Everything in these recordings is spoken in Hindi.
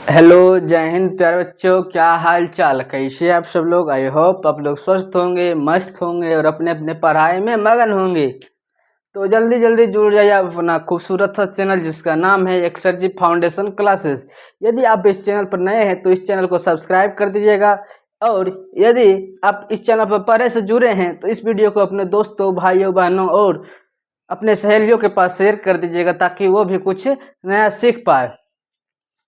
हेलो, जय हिंद प्यारे बच्चों। क्या हाल चाल, कैसे आप सब लोग। आई होप आप लोग स्वस्थ होंगे, मस्त होंगे और अपने अपने पढ़ाई में मगन होंगे। तो जल्दी जल्दी जुड़ जाइए आप अपना खूबसूरत सा चैनल जिसका नाम है एक्सरजी फाउंडेशन क्लासेस। यदि आप इस चैनल पर नए हैं तो इस चैनल को सब्सक्राइब कर दीजिएगा, और यदि आप इस चैनल पर पहले से जुड़े हैं तो इस वीडियो को अपने दोस्तों, भाइयों, बहनों और अपने सहेलियों के पास शेयर कर दीजिएगा ताकि वो भी कुछ नया सीख पाए।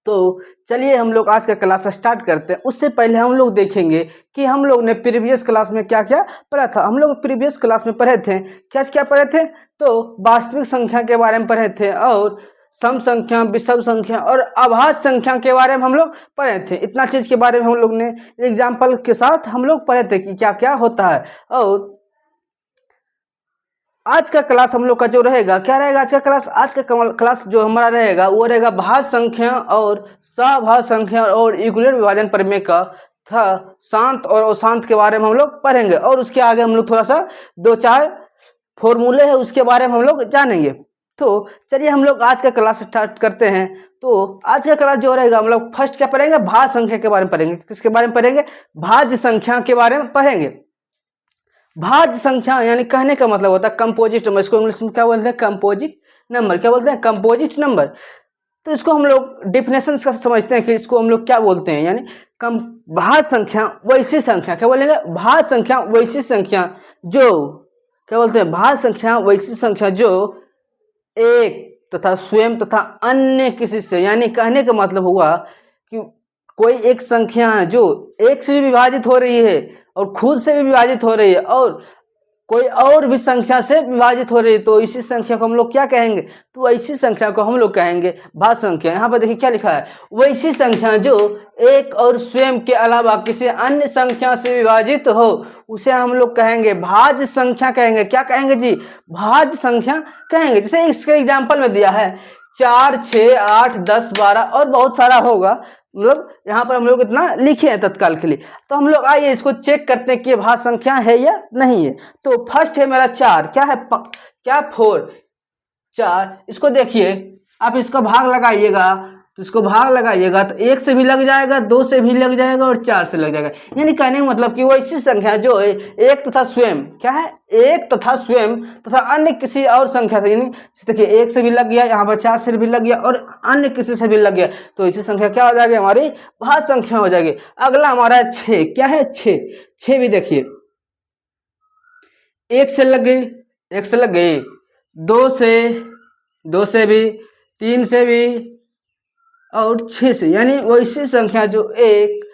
तो चलिए हम लोग आज का क्लास स्टार्ट करते हैं। उससे पहले हम लोग देखेंगे कि हम लोग ने प्रीवियस क्लास में क्या क्या पढ़ा था। हम लोग प्रीवियस क्लास में पढ़े थे, क्या क्या पढ़े थे, तो वास्तविक संख्या के बारे में पढ़े थे, और सम संख्या, विषम संख्या और अभाज्य संख्या के बारे में हम लोग पढ़े थे। इतना चीज के बारे में हम लोग ने एग्जाम्पल के साथ हम लोग पढ़े थे कि क्या क्या होता है। और आज का क्लास हम लोग का जो रहेगा, क्या रहेगा आज का क्लास। आज का क्लास जो हमारा रहेगा वो रहेगा भाज्य संख्या और सभाज्य संख्या और इक्विलेटर विभाजन प्रमेय का था शांत और अशांत के बारे में हम लोग पढ़ेंगे। और उसके आगे हम लोग थोड़ा सा दो चार फॉर्मूले हैं उसके बारे में हम लोग जानेंगे। तो चलिए हम लोग आज का क्लास स्टार्ट करते हैं। तो आज का क्लास जो रहेगा हम लोग फर्स्ट क्या पढ़ेंगे, भाज्य संख्या के बारे में पढ़ेंगे। किसके बारे में पढ़ेंगे, भाज्य संख्या के बारे में पढ़ेंगे। भाज्य संख्या यानी कहने का मतलब होता है कंपोजिट नंबर। इसको इंग्लिश में क्या बोलते हैं, कंपोजिट नंबर। क्या बोलते हैं, कंपोजिट नंबर। तो इसको हम लोग डिफिनेशन का समझते हैं कि इसको हम लोग क्या बोलते हैं, यानी कम भाज्य संख्या वैसी संख्या। क्या बोलेंगे, भाज्य संख्या वैसी संख्या जो, क्या बोलते हैं, भाज्य संख्या वैसी संख्या जो एक तथा स्वयं तथा अन्य किसी से, यानी कहने का मतलब हुआ कि कोई एक संख्या है जो एक से भी विभाजित हो रही है और खुद से भी विभाजित हो रही है और कोई और भी संख्या से विभाजित हो रही है, तो इसी संख्या को हम लोग क्या कहेंगे, तो ऐसी संख्या को हम लोग कहेंगे भाज्य संख्या। यहाँ पर देखिए क्या लिखा है, वैसी संख्या जो एक और स्वयं के अलावा किसी अन्य संख्या से विभाजित हो उसे हम लोग कहेंगे भाज्य संख्या कहेंगे। क्या कहेंगे जी, भाज्य संख्या कहेंगे। जैसे इसके एग्जाम्पल में दिया है 4, 6, 8, 10, 12 और बहुत सारा होगा, मतलब यहाँ पर हम लोग इतना लिखे हैं तत्काल के लिए। तो हम लोग आइए इसको चेक करते हैं कि भाज्य संख्या है या नहीं है। तो फर्स्ट है मेरा 4, क्या है, क्या 4, 4। इसको देखिए, आप इसका भाग लगाइएगा, तो इसको भाग लगाइएगा तो 1 से भी लग जाएगा, 2 से भी लग जाएगा और 4 से लग जाएगा। यानी कहने का मतलब कि वो ऐसी संख्या जो है एक तथा स्वयं, क्या है, एक तथा स्वयं तथा अन्य किसी और संख्या से, यानी देखिए 1 से भी लग गया, यहाँ पर 4 से भी लग गया और अन्य किसी से भी लग गया, तो ऐसी संख्या क्या हो जाएगी, हमारी भाज्य संख्या हो जाएगी। अगला हमारा 6, क्या है, 6। 6 भी देखिए 1 से लग गई, 1 से लग गई, 2 से भी, 3 से भी और 6 से, यानी वैसी संख्या जो एक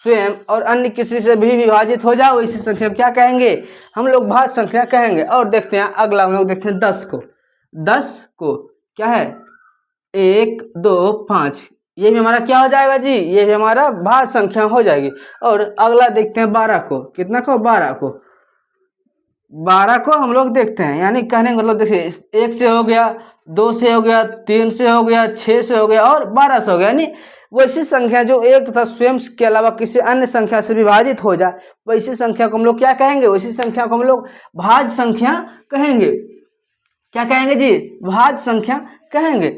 स्वयं और अन्य किसी से भी विभाजित हो जाए वैसी संख्या क्या कहेंगे, हम लोग भाज्य संख्या कहेंगे। और देखते हैं अगला, हम लोग देखते हैं 10 को। 10 को क्या है, 1, 2, 5, ये भी हमारा क्या हो जाएगा जी, ये भी हमारा भाज्य संख्या हो जाएगी। और अगला देखते हैं 12 को। कितना को, 12 को। 12 को हम लोग देखते हैं, यानी कहने का मतलब देखिए 1 से हो गया, 2 से हो गया, 3 से हो गया, 6 से हो गया और 12 से हो गया। यानी वैसी संख्या जो एक तथा स्वयं के अलावा किसी अन्य संख्या से विभाजित हो जाए वैसी संख्या को हम लोग क्या कहेंगे, वैसी संख्या को हम लोग भाज्य संख्या कहेंगे। क्या कहेंगे जी, भाज्य संख्या कहेंगे।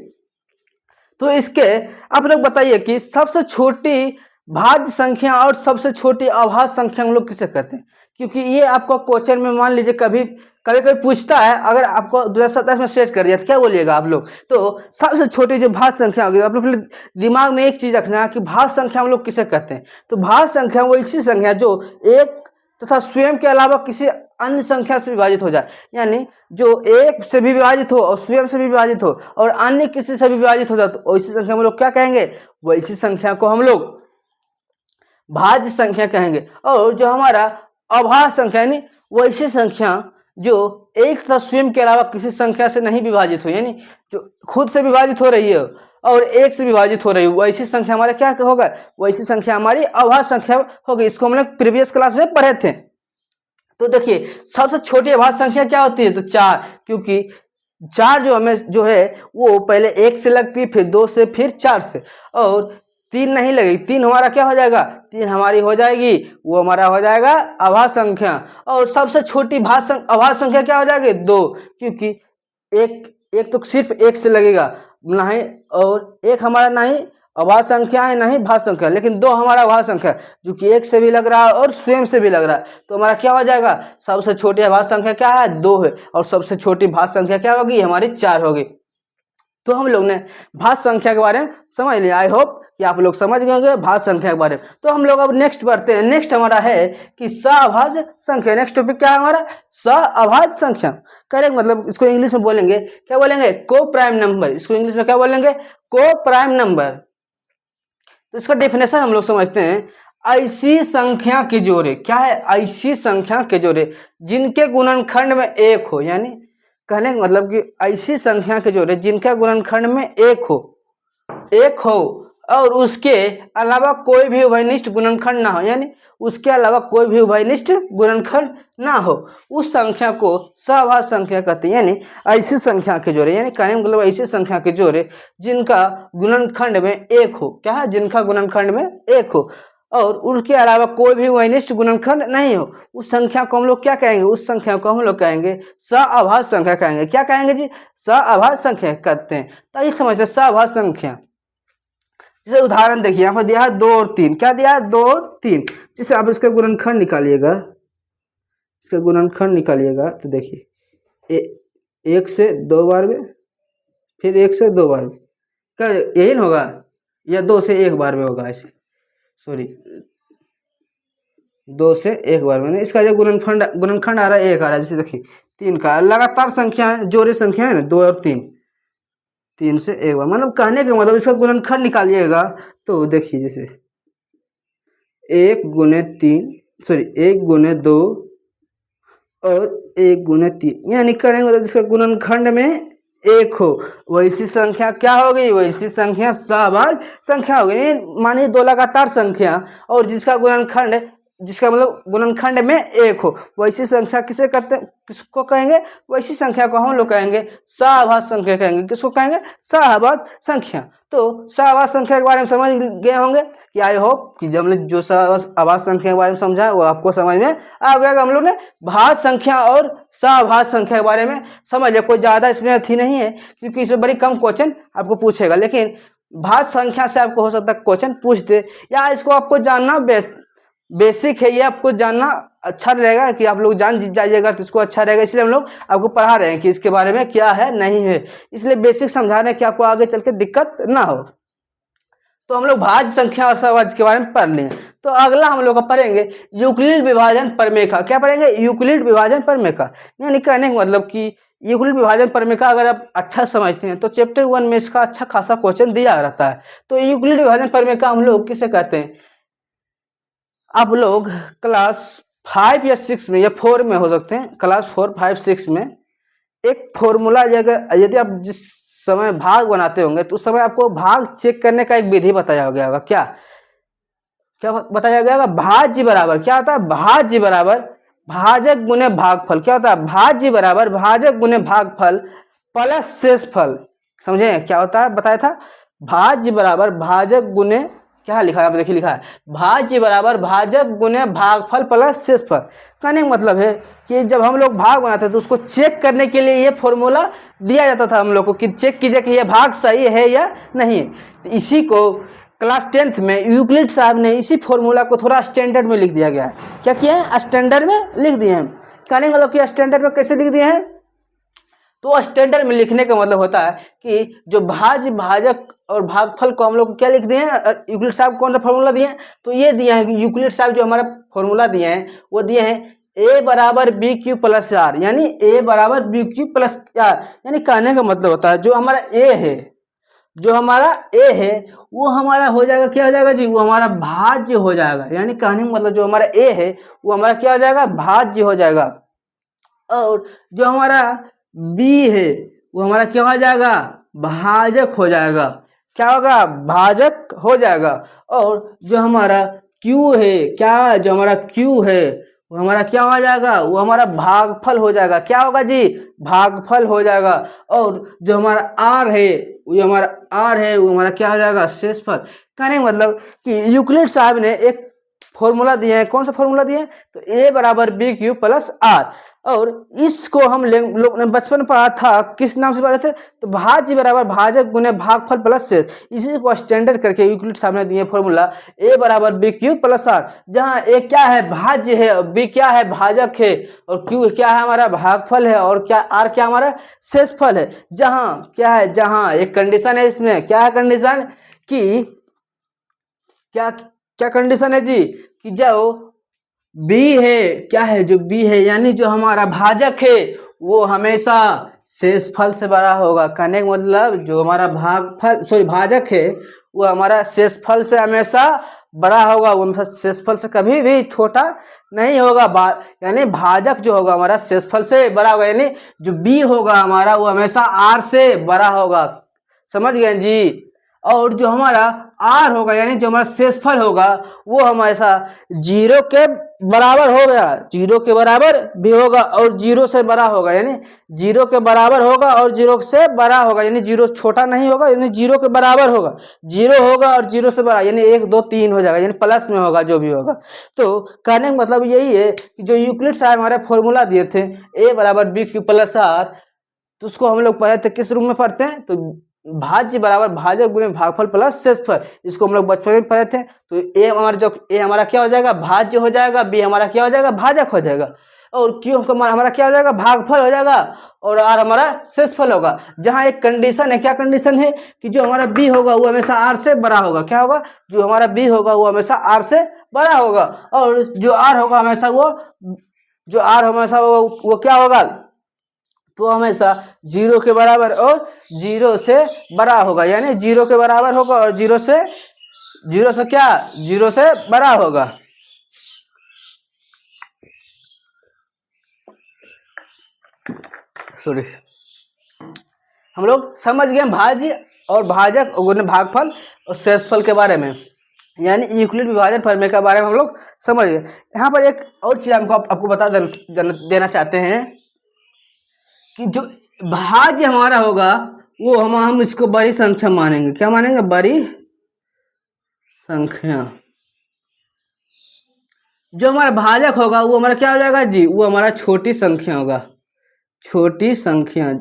तो इसके आप लोग बताइए कि सबसे छोटी भाज्य संख्या और सबसे छोटी अभाज्य संख्या हम लोग किसे कहते हैं, क्योंकि ये आपको क्वेश्चन में मान लीजिए कभी कभी पूछता है। अगर आपको 2027 में सेट कर दिया तो क्या बोलिएगा आप लोग, तो सबसे छोटी जो भाज्य संख्या होगी, आप लोग पहले दिमाग में एक चीज रखना है कि भाज्य संख्या हम लोग किसे कहते हैं। तो भाज्य संख्या वो ऐसी संख्या जो एक तथा स्वयं के अलावा किसी अन्य संख्या से विभाजित हो जाए, यानी जो एक से भी विभाजित हो और स्वयं से भी विभाजित हो और अन्य किसी से भी विभाजित हो जाए, तो वैसी संख्या हम लोग क्या कहेंगे, वैसी संख्या को हम लोग भाज्य संख्या कहेंगे। और जो हमारा अभाज्य संख्या, यानी वैसी संख्या जो एक तथा स्वयं के अलावा किसी संख्या से नहीं विभाजित हो, यानी जो खुद से विभाजित हो रही है और एक से विभाजित हो रही है, वैसी संख्या हमारा क्या होगा, वैसी संख्या हमारी अभाज्य संख्या होगी। इसको हमने प्रीवियस क्लास में पढ़े थे। तो देखिए सबसे छोटी अभाज्य संख्या क्या होती है, तो 4, क्योंकि 4 जो हमें जो है वो पहले 1 से लगती है, फिर 2 से, फिर 4 से, और 3 नहीं लगेगी। 3 हमारा क्या हो जाएगा, 3 हमारी हो जाएगी, वो हमारा हो जाएगा अभाज्य संख्या। और सबसे छोटी अभाज्य संख्या क्या हो जाएगी, 2, क्योंकि एक तो सिर्फ 1 से लगेगा नहीं, और एक हमारा नहीं अभाज्य संख्या है, नहीं भाज्य संख्या, लेकिन 2 हमारा अभाज्य संख्या है जो कि 1 से भी लग रहा है और स्वयं से भी लग रहा है। तो हमारा क्या हो जाएगा, सबसे छोटी अभाज्य संख्या क्या है, 2 है, और सबसे छोटी भाज्य संख्या क्या होगी, हमारी 4 होगी। तो हम लोग ने भाज्य संख्या के बारे में समझ लिया। आई होप कि आप लोग समझ गए होंगे भाज्य संख्या के बारे में। तो हम लोग अब नेक्स्ट बढ़ते हैं। नेक्स्ट हमारा है कि सअभाज्य संख्या। नेक्स्ट टॉपिक क्या है हमारा, सअभाज्य संख्या। करेक्ट, मतलब इसको इंग्लिश में बोलेंगे, क्या बोलेंगे, को प्राइम नंबर। इसको इंग्लिश में क्या बोलेंगे, को प्राइम नंबर। तो इसका डेफिनेशन हम लोग समझते हैं, ऐसी संख्या के जोड़े, क्या है, ऐसी संख्या के जोड़े जिनके गुणनखंड में 1 हो, यानी कहने का मतलब कि ऐसी संख्या के जोड़े जिनका गुणनखंड में 1 हो और उसके अलावा कोई भी उभयनिष्ठ गुणनखंड ना हो, यानी उसके अलावा कोई भी उभयनिष्ठ गुणनखंड ना हो, उस संख्या को सअभाज्य संख्या कहते हैं। यानी ऐसी संख्या के जोड़े, यानी कहने का मतलब ऐसी संख्या के जोड़े जिनका गुणनखंड में 1 हो, क्या है, जिनका गुणनखंड में 1 हो और उनके अलावा कोई भी उभयनिष्ठ गुणनखंड नहीं हो, उस संख्या को हम लोग क्या कहेंगे, उस संख्या को हम लोग कहेंगे सअभाज्य संख्या कहेंगे। क्या कहेंगे जी, सअभाज्य संख्या कहते हैं। तो ये समझते हैं सअभाज्य संख्या। जैसे उदाहरण देखिए, यहाँ पर दिया है 2 और 3, क्या दिया है, 2 और 3। जैसे आप इसका गुणनखंड निकालिएगा, इसका गुणनखंड निकालिएगा तो देखिए 1 से 2 बार में, फिर 1 से 2 बार में, क्या यही ना होगा, या 2 से 1 बार में होगा, ऐसे सॉरी 2 से 1 बार में। इसका जो गुणनखंड आ रहा है 1 आ रहा है। जैसे देखिए 3 का लगातार संख्या है, जोड़े संख्या है ना, 2 और 3 से 1 बार, मतलब कहने का मतलब इसका गुणनखंड निकालिएगा तो देखिए जैसे 1 गुने 2 और 1 गुने 3, यानी करेंगे मतलब जिसका गुणनखंड में 1 हो, वैसी संख्या क्या होगी, वैसी संख्या सअभाज्य संख्या होगी। मानिए 2 लगातार संख्या और जिसका गुणनखंड, जिसका मतलब गुणनखंड में 1 हो, वैसी संख्या किसे कहते हैं, किसको कहेंगे, वैसी संख्या को हम लोग कहेंगे सअभाज्य संख्या कहेंगे। किसको कहेंगे, सअभाज्य संख्या। तो सअभाज्य संख्या के बारे में समझ गए होंगे कि आई होप कि जब हमने जो सअभाज्य संख्या के बारे में समझा वो आपको समझ में आ गया। हम लोग ने भाज्य संख्या और सअभाज्य संख्या के बारे में समझ लिया। कोई ज़्यादा इसमें अथी नहीं है क्योंकि इसमें बड़ी कम क्वेश्चन आपको पूछेगा, लेकिन भाज्य संख्या से आपको हो सकता है क्वेश्चन पूछ दे, या इसको आपको जानना बेसिक है, ये आपको जानना अच्छा रहेगा कि आप लोग जान जाइएगा तो इसको अच्छा रहेगा। इसलिए हम लोग आपको पढ़ा रहे हैं कि इसके बारे में क्या है नहीं है, इसलिए बेसिक समझा रहे हैं कि आपको आगे चल के दिक्कत ना हो। तो हम लोग भाज्य संख्या और सअभाज्य के बारे में पढ़ लिए। तो अगला हम लोग पढ़ेंगे यूक्लिड विभाजन प्रमेय। क्या पढ़ेंगे, यूक्लिड विभाजन प्रमेय। यानी कहने का मतलब कि यूक्लिड विभाजन प्रमेय अगर आप अच्छा समझते हैं तो चैप्टर 1 में इसका अच्छा खासा क्वेश्चन दिया रहता है। तो यूक्लिड विभाजन प्रमेय हम लोग किसे कहते हैं, आप लोग क्लास 5 या 6 में या 4 में हो सकते हैं, क्लास 4, 5, 6 में एक फॉर्मूला, यदि आप जिस समय भाग बनाते होंगे तो उस समय आपको भाग चेक करने का एक विधि बताया गया होगा। क्या क्या बताया गया होगा, भाज्य बराबर क्या होता है, भाज्य बराबर भाजक गुने भागफल। क्या होता है, भाज्य बराबर भाजक गुने भागफल प्लस शेषफल। समझे क्या होता है, बताया था, भाज्य बराबर भाजक गुने, क्या लिखा है आप देखिए, लिखा है भाज्य बराबर भाजक गुने भागफल प्लस शेषफल। कहने का मतलब है कि जब हम लोग भाग बनाते थे तो उसको चेक करने के लिए ये फॉर्मूला दिया जाता था हम लोग को कि चेक कीजिए कि ये भाग सही है या नहीं। तो इसी को क्लास 10th में यूक्लिड साहब ने इसी फॉर्मूला को थोड़ा स्टैंडर्ड में लिख दिया गया है। क्या किया है, स्टैंडर्ड में लिख दिए हैं। कहने का मतलब कि स्टैंडर्ड में कैसे लिख दिए हैं, तो स्टैंडर्ड में लिखने का मतलब होता है कि जो भाज्य, भाजक और भागफल को हम लोग क्या लिख दिए हैं, यूक्लिड साहब कौन सा फॉर्मूला दिए हैं, तो ये दिया है कि यूक्लिड साहब जो हमारा फॉर्मूला दिए हैं वो दिए हैं a बराबर बी क्यू प्लस आर, यानी a बराबर बी क्यू प्लस आर। यानी कहने का मतलब होता है जो हमारा a है, जो हमारा a है वो हमारा हो जाएगा, क्या हो जाएगा जी, वो हमारा भाज्य हो जाएगा। यानी कहने का मतलब जो हमारा a है वो हमारा क्या हो जाएगा, भाज्य हो जाएगा। और जो हमारा b है वो हमारा क्या हो जाएगा, भाजक हो जाएगा। क्या होगा, भाजक हो जाएगा। और जो हमारा q है, क्या, जो हमारा q है वो हमारा क्या हो जाएगा, वो हमारा भागफल हो जाएगा। क्या होगा जी, भागफल हो जाएगा। और जो हमारा r है वो हमारा r है वो हमारा क्या हो जाएगा, शेषफल। कहने का मतलब कि यूक्लिड साहब ने एक फॉर्मूला दिए हैं। कौन सा फॉर्मूला दिए हैं? तो a बराबर बी क्यू प्लस आर। और इसको हम लोग ने बचपन में पढ़ा था, किस नाम से पढ़े थे? तो भाज्य बराबर भाजक गुने भागफल प्लस शेष। इसी को स्टैंडर्ड करके यूक्लिड साहब ने दिए फॉर्मूला a बराबर बी क्यू प्लस आर, जहाँ a क्या है? भाज्य है, b क्या है? भाजक है, और q क्या है? हमारा भागफल है, और क्या r क्या हमारा शेषफल है। जहाँ क्या है? जहाँ एक कंडीशन है, इसमें क्या है कंडीशन कि क्या क्या कंडीशन है जी? कि जो b है, क्या है? जो b है यानी जो हमारा भाजक है वो हमेशा शेषफल से बड़ा होगा। कहने का मतलब जो हमारा भाजक है वो हमारा शेषफल से हमेशा बड़ा होगा, वो हमेशा शेषफल से कभी भी छोटा नहीं होगा। यानी भाजक जो होगा हमारा शेषफल से बड़ा होगा, यानी जो b होगा हमारा वो हमेशा r से बड़ा होगा। समझ गए जी? और जो हमारा r होगा यानी जो हमारा शेषफल होगा वो हमेशा 0 के बराबर हो गया, 0 के बराबर भी होगा और 0 से बड़ा होगा, यानी 0 के बराबर होगा और 0 से बड़ा होगा, यानी 0 छोटा नहीं होगा, यानी 0 के बराबर होगा, 0 होगा और 0 से बड़ा, यानी 1 2 3 हो जाएगा, यानी प्लस में होगा जो भी होगा। तो कहने का मतलब यही है कि जो यूक्लिड साहब हमारे फॉर्मूला दिए थे a बराबर बी क्यू प्लस आर, तो उसको हम लोग पढ़े थे, किस रूप में पढ़ते हैं? तो भाज्य बराबर भाजक गुणे भागफल प्लस शेषफल, इसको हम लोग बचपन में पढ़े थे। तो a हमारा क्या हो जाएगा? भाज्य हो जाएगा, b हमारा क्या हो जाएगा? भाजक हो जाएगा, और q हमारा क्या हो जाएगा? भागफल हो जाएगा, और r हमारा शेषफल होगा। जहाँ एक कंडीशन है, क्या कंडीशन है? कि जो हमारा b होगा वो हमेशा r से बड़ा होगा। क्या होगा? जो हमारा b होगा वो हमेशा r से बड़ा होगा, और जो r होगा हमेशा वो क्या होगा? तो हमेशा 0 के बराबर और 0 से बड़ा होगा, यानी 0 के बराबर होगा और 0 से क्या? 0 से बड़ा होगा। सॉरी, हम लोग समझ गए भाज्य और भाजक गुणे भागफल और शेषफल के बारे में, यानी यूक्लिड विभाजन प्रमेय के बारे में हम लोग समझ गए। यहाँ पर एक और चीज आपको बता देना चाहते हैं कि जो भाज्य हमारा होगा वो हम इसको बड़ी संख्या मानेंगे। क्या मानेंगे? बड़ी संख्या। जो हमारा भाजक होगा वो हमारा क्या हो जाएगा जी? वो हमारा छोटी संख्या होगा, छोटी संख्या।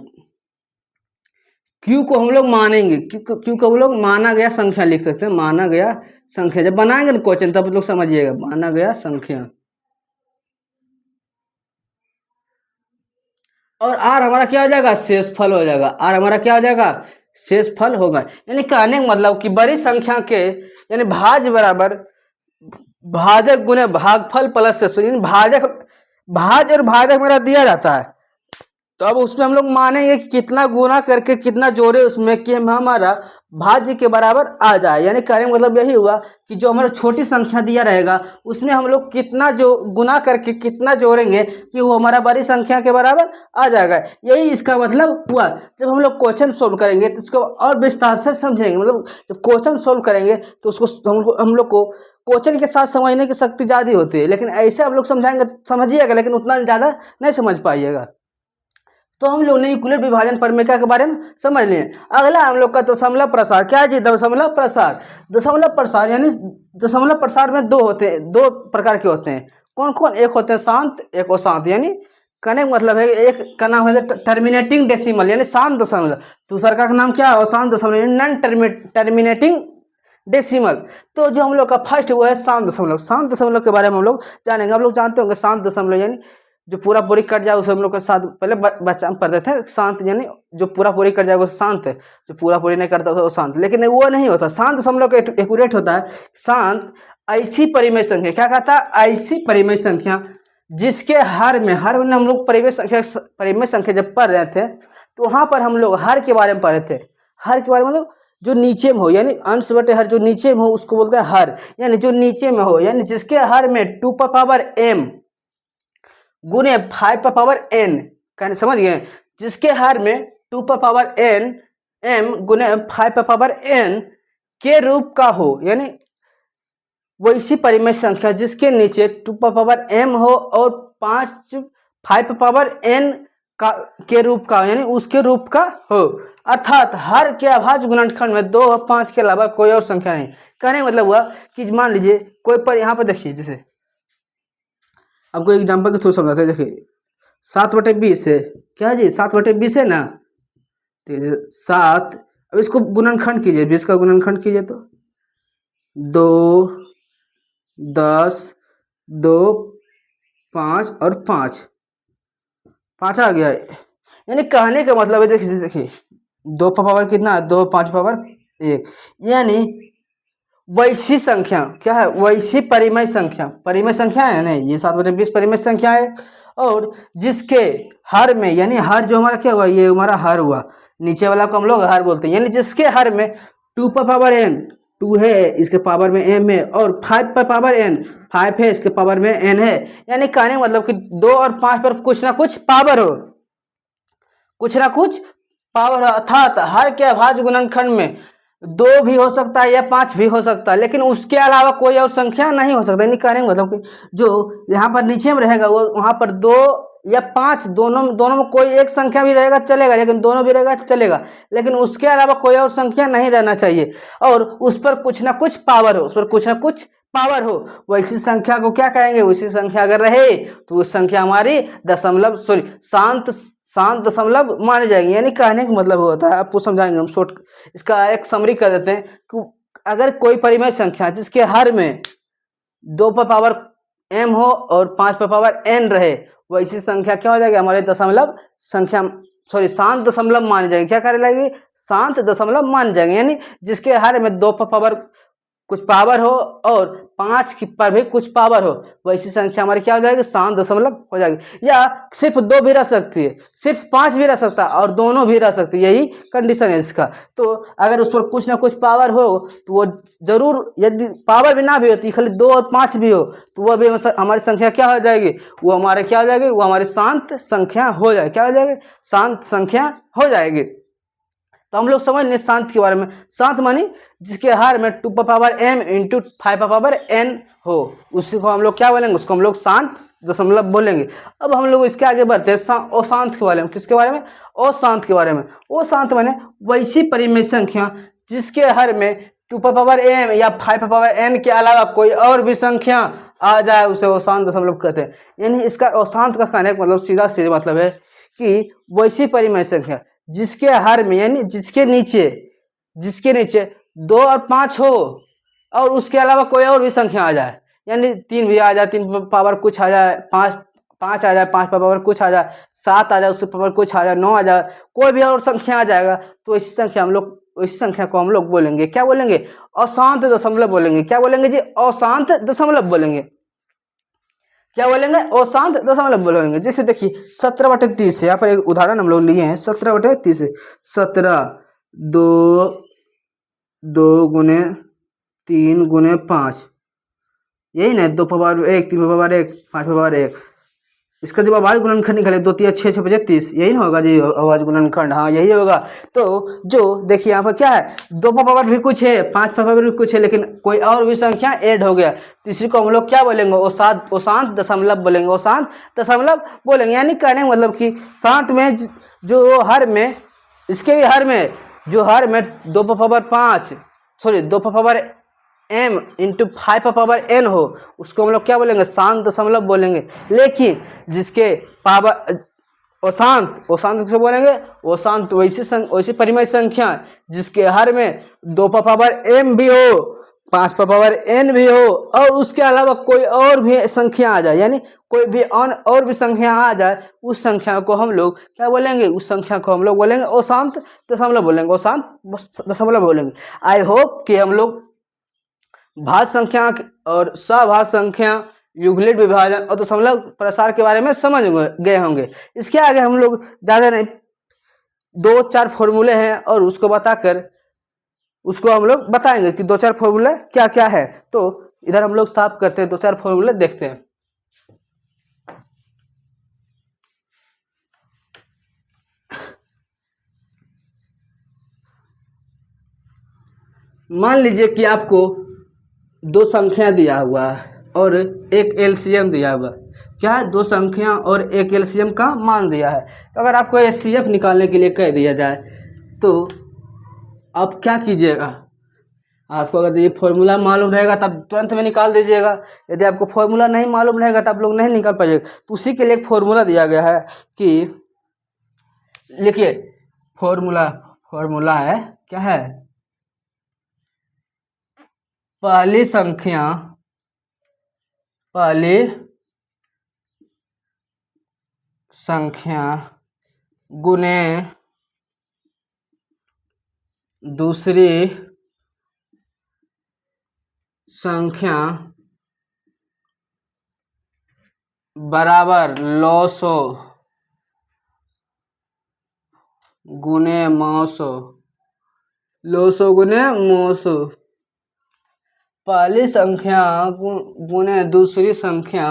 क्यू को हम लोग मानेंगे, क्यू को हम लोग माना गया संख्या लिख सकते हैं, माना गया संख्या। जब बनाएंगे ना क्वेश्चन तब लोग समझिएगा, माना गया संख्या। और आर हमारा क्या हो जाएगा? शेषफल हो जाएगा। आर हमारा क्या हो जाएगा? शेषफल होगा। यानी कहने का मतलब कि बड़ी संख्या के यानी भाज्य बराबर भाजक गुने भागफल प्लस शेषफल, यानी भाज्य और भाजक मेरा दिया जाता है, तो अब उसमें हम लोग मानेंगे कि कितना गुना करके कितना जोड़े उसमें कि हमारा भाज्य के बराबर आ जाए। यानी कहने का मतलब यही हुआ कि जो हमारा छोटी संख्या दिया रहेगा उसमें हम लोग कितना जो गुना करके कितना जोड़ेंगे कि वो हमारा बड़ी संख्या के बराबर आ जाएगा। यही इसका मतलब हुआ। जब हम लोग क्वेश्चन सोल्व करेंगे तो इसको और विस्तार से समझेंगे, मतलब जब क्वेश्चन सोल्व करेंगे तो उसको हम लोग को क्वेश्चन के साथ समझने की शक्ति ज़्यादा होती है, लेकिन ऐसे हम लोग समझाएंगे तो समझिएगा, लेकिन उतना ज़्यादा नहीं समझ पाइएगा। तो हम लोग ने यूक्लिड विभाजन प्रमेय के बारे में समझ लिए। अगला हम लोग का दशमलव प्रसार। क्या है जी? दशमलव प्रसार। दशमलव प्रसार यानी दशमलव प्रसार में दो प्रकार के होते हैं। कौन कौन? एक होते हैं शांत, एक अशांत। यानी कहने का मतलब है एक का नाम है टर्मिनेटिंग डेसिमल यानी शांत दशमलव, दूसरा का नाम क्या है? अशांत दशमलव नॉन टर्मिनेटिंग डेसिमल। तो जो हम लोग का फर्स्ट वो है शांत दशमलव। शांत दशमलव के बारे में हम लोग जानेंगे। आप लोग जानते होंगे शांत दशमलव यानी जो पूरा पूरी कट जाए उसे हम लोग के साथ पहले बच्चा पढ़ते थे। शांत यानी जो पूरा पूरी कट जाएगा वो शांत है, जो पूरा पूरी नहीं करता वो शांत। लेकिन वो नहीं होता, शांत दशमलव का एक्यूरेट होता है। शांत ऐसी परिमेय संख्या, क्या कहता है? ऐसी परिमेय संख्या जिसके हर में हम लोग परिमेय संख्या जब पढ़ रहे थे तो वहां पर हम लोग हर के बारे में पढ़े थे। हर के बारे में मतलब जो नीचे में हो, यानी अंश बटे हर जो नीचे में हो उसको बोलते हैं हर। यानी जो नीचे में हो यानी जिसके हर में 2m गुने 5n, कहने समझ गए? जिसके हर में 2n गुने 5n के रूप का हो, यानी वैसी परिमेय संख्या जिसके नीचे 2m हो और 5n का के रूप का यानी उसके रूप का हो, अर्थात हर के अभाज्य गुणनखंड में 2 और 5 के अलावा कोई और संख्या नहीं। कहने का मतलब हुआ कि मान लीजिए कोई पर यहाँ पर देखिए, जैसे आपको एग्जाम्पल के थ्रू समझाते हैं। देखिए 7/20 है, क्या है जी 7/20 है ना, ठीक है 7। अब इसको गुणनखंड कीजिए, 20 का गुणनखंड कीजिए तो 2, 10, 2, 5 और 5 आ गया है। यानी कहने का मतलब है देखिए 2 का पावर कितना है, 2, 5 पावर 1, यानी वैश्विक संख्या क्या है, वैश्विक परिमेय संख्या, परिमेय संख्या है नहीं, ये 7/20 परिमेय संख्या है। और जिसके हर में, यानी हर जो हमारा क्या हुआ, ये हमारा हर हुआ, नीचे वाला को हम लोग हर बोलते हैं, यानी जिसके हर में 2 पर पावर n 2 है, इसके पावर में m है, और 5 पर पावर n 5 है, इसके पावर में n है। यानी कहने का मतलब कि 2 और 5 पर कुछ ना कुछ पावर हो, कुछ ना कुछ पावर, अर्थात हर के अभाज्य गुणनखंड में 2 भी हो सकता है या 5 भी हो सकता है, लेकिन उसके अलावा कोई और संख्या नहीं हो सकता। यानी कहने का मतलब कि जो यहाँ पर नीचे में रहेगा वो वहाँ पर 2 या 5 दोनों में कोई एक संख्या भी रहेगा चलेगा, लेकिन दोनों भी रहेगा चलेगा, लेकिन उसके अलावा कोई और संख्या नहीं रहना चाहिए, और उस पर कुछ ना कुछ पावर हो, उस पर कुछ ना कुछ पावर हो। वैसी संख्या को क्या कहेंगे, वैसी संख्या अगर रहे तो उस संख्या हमारी शांत दशमलव माने जाएंगे। यानी कहने का मतलब होता है, आपको समझाएंगे हम शॉर्ट, इसका एक समरी कर देते हैं कि अगर कोई परिमेय संख्या जिसके हर में 2 पर पावर m हो और 5 पर पावर n रहे, वैसी संख्या क्या हो जाएगी, हमारे दशमलव संख्या शांत दशमलव मानी जाएगी। क्या करे लगेगी, शांत दशमलव मान जाएंगे। यानी जिसके हर में 2 पर पावर कुछ पावर हो और 5 की पर भी कुछ पावर हो, वैसी संख्या हमारी क्या हो जाएगी, शांत दशमलव हो जाएगी। या सिर्फ 2 भी रह सकती है, सिर्फ 5 भी रह सकता है, और दोनों भी रह सकती है, यही कंडीशन है इसका। तो अगर उस पर कुछ ना कुछ पावर हो तो वो जरूर, यदि पावर भी ना भी होती, खाली 2 और 5 भी हो, तो वह भी हमारी संख्या क्या हो जाएगी, वो हमारे क्या हो जाएगी, वो हमारी शांत संख्या हो जाएगी। क्या हो जाएगी, शांत संख्या हो जाएगी। तो हम लोग समझ लें शांत के बारे में। शांत मानी जिसके हर में 2 पर पावर m इंटू 5 पर पावर n हो, उसी को हम लोग क्या बोलेंगे, उसको हम लोग शांत दशमलव बोलेंगे। अब हम लोग इसके आगे बढ़ते हैं अशांत के बारे में। किसके बारे में, अशांत के बारे में। अशांत माने वैसी परिमेय संख्या जिसके हर में 2 पर पावर m या 5 पर पावर n के अलावा कोई और भी संख्या आ जाए, उसे अशांत दशमलव कहते हैं। यानी इसका अशांत का कहने का मतलब सीधा मतलब है कि वैसी परिमेय संख्या जिसके हर में, यानी जिसके नीचे 2 और 5 हो और उसके अलावा कोई और भी संख्या आ जाए, यानी 3 भी आ जाए, 3 पर पावर कुछ आ जाए, 5 आ जाए, 5 पर पावर कुछ आ जाए, 7 आ जाए, उसके पावर कुछ आ जाए, 9 आ जाए, कोई भी और संख्या आ जाएगा, तो इस संख्या को हम लोग बोलेंगे, क्या बोलेंगे, अशांत दशमलव बोलेंगे। क्या बोलेंगे जी, अशांत दशमलव बोलेंगे। क्या बोलेंगे, अशांत दशमलव बोलेंगे। जैसे देखिए 17/30, यहाँ पर एक उदाहरण हम लोग लिए हैं 17/30, 17 2 गुने 3 गुने 5, यही ना, 2 पर पावर 1, 3 पर पावर 1, 5 पर पावर 1। इसका जब अभाज्य गुणनखंड निकाले 2 3 6 6 35, यही ना होगा जी अभाज्य गुणनखंड, हाँ यही होगा। तो जो देखिए यहाँ पर क्या है, 2 पर पावर भी कुछ है, 5 पर पावर भी कुछ है, लेकिन कोई और भी संख्या ऐड हो गया, तो इसी को हम लोग क्या बोलेंगे, अशांत दशमलव बोलेंगे, अशांत दशमलव बोलेंगे। यानी कहने का मतलब कि शांत में जो हर में, इसके भी हर में जो हर में 2 पर पावर 2 पर पावर m इंटू 5 पर पावर n हो, उसको हम लोग क्या बोलेंगे, शांत दशमलव बोलेंगे। लेकिन जिसके पावर अशांत किसे बोलेंगे, अशांत वैसी परिमेय संख्या जिसके हर में 2 पर पावर m भी हो, 5 पर पावर n भी हो, और उसके अलावा कोई और भी संख्या आ जाए, यानी कोई भी और भी संख्या आ जाए, उस संख्या को हम लोग क्या बोलेंगे, उस संख्या को हम लोग बोलेंगे अशांत दशमलव बोलेंगे, अशांत दशमलव बोलेंगे। आई होप कि हम लोग भाज्य संख्या और सभाज्य संख्या, युगलित विभाजन और दशमलव प्रसार के बारे में समझ गए होंगे। इसके आगे हम लोग ज़्यादा नहीं, 2-4 फॉर्मूले हैं और उसको बताकर उसको हम लोग बताएंगे कि 2-4 फॉर्मूले क्या क्या है। तो इधर हम लोग साफ करते हैं, 2-4 फॉर्मूले देखते हैं। मान लीजिए कि आपको 2 संख्या दिया हुआ है और एक एलसीएम दिया हुआ, क्या है, दो संख्या और एक एलसीएम का मान दिया है। तो अगर आपको एचसीएफ निकालने के लिए कह दिया जाए तो आप क्या कीजिएगा, आपको अगर ये फॉर्मूला मालूम रहेगा तब तुरंत में निकाल दीजिएगा, यदि आपको फॉर्मूला नहीं मालूम रहेगा तो आप लोग नहीं निकाल पाइएगा। तो उसी के लिए एक फॉर्मूला दिया गया है कि लिखिए, फॉर्मूला है क्या है, पहली संख्या गुने दूसरी संख्या बराबर लॉसो गुने मौसो, लॉसो गुने मौसो, पहली संख्या गुने दूसरी संख्या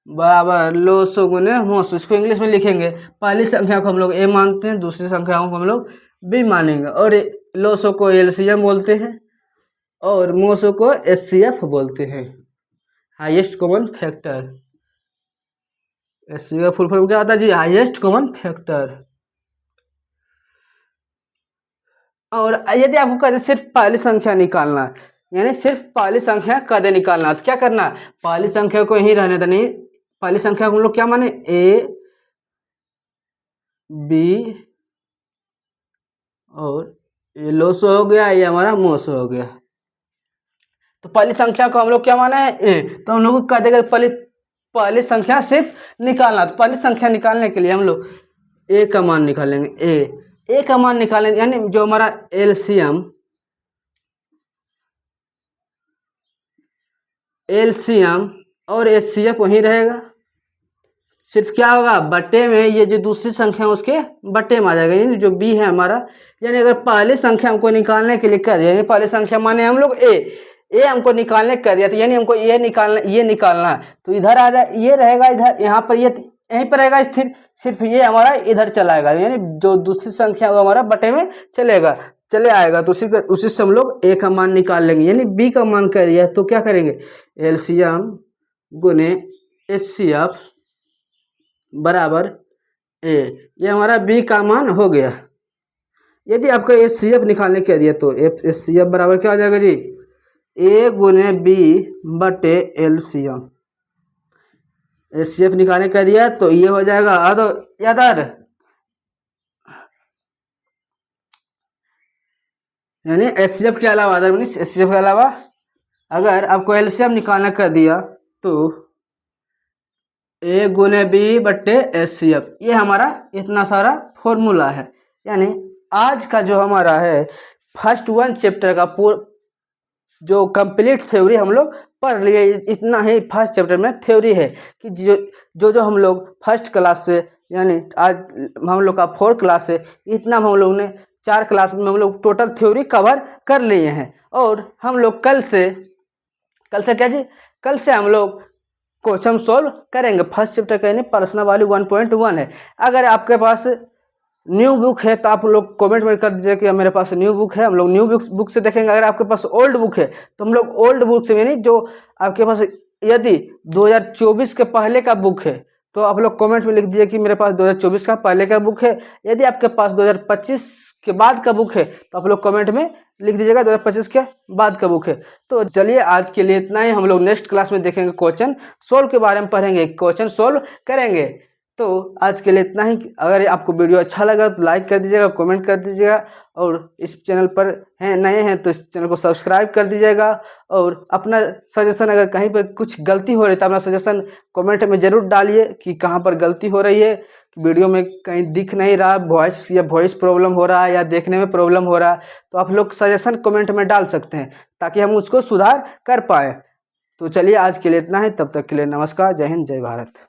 बराबर लॉसो गुने मौसो। इसको इंग्लिश में लिखेंगे, पहली संख्या को हम लोग ए मानते हैं, दूसरी संख्याओं को हम लोग बी मानेंगे, और लॉसो को एलसीएम बोलते हैं और मौसो को एचसीएफ बोलते हैं, highest common factor. HCF full form क्या होता है जी, हाईएस्ट कॉमन फैक्टर। और यदि आपको कदे सिर्फ पहली संख्या निकालना है, यानी सिर्फ पहली संख्या कदे निकालना है, तो क्या करना है, पहली संख्या को यहीं रहने देना, पहली संख्या को हम लोग क्या माने, ए बी, और ये लॉसो हो गया, ये हमारा मौसो हो गया। तो पहली संख्या को हम लोग क्या माना है, ए, तो हम लोग को कह देगा पहली संख्या सिर्फ निकालना। तो पहली संख्या निकालने के लिए हम लोग ए का मान निकालेंगे, ए का मान निकालेंगे, यानी जो हमारा एलसीएम और एचसीएफ वहीं रहेगा, सिर्फ क्या होगा, बट्टे में ये जो दूसरी संख्या है उसके बट्टे में आ जाएगा, यानी जो बी है हमारा। यानी अगर पहली संख्या हमको निकालने के लिए कर दिया, यानी पहली संख्या माने हम लोग ए हमको निकालने कर दिया, तो यानी हमको ये निकालना है, तो इधर आ जाए, ये रहेगा इधर, यहाँ पर ये यहीं पर रहेगा स्थिर, सिर्फ ये हमारा इधर चला आएगा, यानी जो दूसरी संख्या वो हमारा बटे में चले आएगा। तो उसी से हम लोग ए का मान निकाल लेंगे, यानी बी का मान कर दिया तो क्या करेंगे, एलसीएम गुने एचसीएफ बराबर ए, ये हमारा बी का मान हो गया। यदि आपको एचसीएफ निकालने के दिया तो एचसीएफ बराबर क्या हो जाएगा जी, ए गुने बी बटे एलसीएम। एचसीएफ निकालने का दिया तो ये हो जाएगा अदर, यानी एचसीएफ के अलावा अदर मीन्स एचसीएफ के अलावा अगर आपको एलसीएम निकालना कर दिया तो ए गुने बी बट्टे एचसीएफ, ये हमारा इतना सारा फॉर्मूला है। यानी आज का जो हमारा है फर्स्ट 1 चैप्टर का जो कंप्लीट थ्योरी हम लोग पढ़ लिए, इतना ही फर्स्ट चैप्टर में थ्योरी है कि जो हम लोग फर्स्ट क्लास से, यानी आज हम लोग का 4 क्लास से, इतना हम लोग ने 4 क्लास में हम लोग टोटल थ्योरी कवर कर लिए हैं। और हम लोग कल से क्या जी, कल से हम लोग क्वेश्चन सोल्व करेंगे। फर्स्ट चैप्टर का यानी प्रश्नावली 1.1 है। अगर आपके पास न्यू बुक है तो आप लोग कमेंट में कर दीजिए कि मेरे पास न्यू बुक है, हम लोग न्यू बुक से देखेंगे। अगर आपके पास ओल्ड बुक है तो हम लोग ओल्ड बुक से, यानी जो आपके पास यदि 2024 के पहले का बुक है तो आप लोग कमेंट में लिख दीजिए कि मेरे पास 2024 का पहले का बुक है। यदि आपके पास 2025 के बाद का बुक है तो आप लोग कमेंट में लिख दीजिएगा 2025 के बाद का बुक है। तो चलिए आज के लिए इतना ही, हम लोग नेक्स्ट क्लास में देखेंगे, क्वेश्चन सोल्व के बारे में पढ़ेंगे, क्वेश्चन सोल्व करेंगे। तो आज के लिए इतना ही। अगर आपको वीडियो अच्छा लगा तो लाइक कर दीजिएगा, कमेंट कर दीजिएगा, और इस चैनल पर नए हैं तो इस चैनल को सब्सक्राइब कर दीजिएगा। और अपना सजेशन, अगर कहीं पर कुछ गलती हो रही है तो अपना सजेशन कमेंट में ज़रूर डालिए कि कहाँ पर गलती हो रही है, वीडियो में कहीं दिख नहीं रहा, वॉइस प्रॉब्लम हो रहा है या देखने में प्रॉब्लम हो रहा है, तो आप लोग सजेशन कमेंट में डाल सकते हैं ताकि हम उसको सुधार कर पाएँ। तो चलिए आज के लिए इतना ही, तब तक के लिए नमस्कार, जय हिंद, जय भारत।